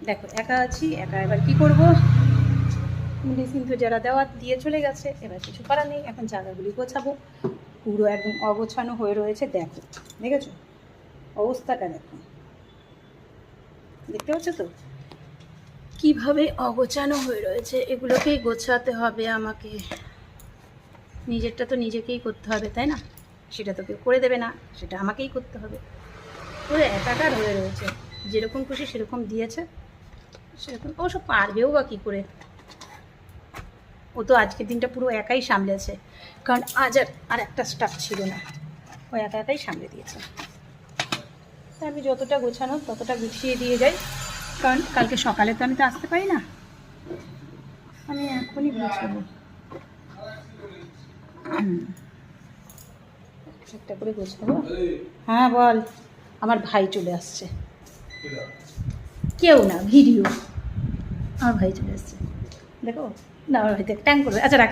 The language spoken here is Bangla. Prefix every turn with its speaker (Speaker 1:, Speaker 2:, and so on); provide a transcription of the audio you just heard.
Speaker 1: দেখো একা আছি, একা এবার কি করব? মেডিসিন তো যারা দেওয়া দিয়ে চলে গেছে, এবার কিছু করার নেই। এখন জায়গাগুলি গোছাবো। পুরো একদম অগোছানো হয়ে রয়েছে। দেখো, দেখেছো অবস্থাটা? দেখো, দেখতে পাচ্ছ তো কীভাবে অগোছানো হয়ে রয়েছে। এগুলোকেই গোছাতে হবে আমাকে। নিজেরটা তো নিজেকেই করতে হবে, তাই না? সেটা তো কেউ করে দেবে না, সেটা আমাকেই করতে হবে। পুরো একাকার হয়ে রয়েছে। যেরকম খুশি সেরকম দিয়েছে, সেরকম অবশ্য পারবেও বা কী করে। ও তো আজকের দিনটা পুরো একাই সামলেছে, কারণ আজ আর একটা স্টাফ ছিল না। ও একা একাই সামলে দিয়েছে। তাই আমি যতটা গোছানো ততটা গুছিয়ে দিয়ে যাই, কারণ কালকে সকালে তো আমি তো আসতে পারি না। আমি এখনই গোছাবো। একটা করে গোছাবো। হ্যাঁ বল। আমার ভাই চলে আসছে। কেউ না, ভিডিও। আমার ভাই চলে আসছে। দেখো না, আমার ভাই ট্যাং করবে। আচ্ছা রাখ।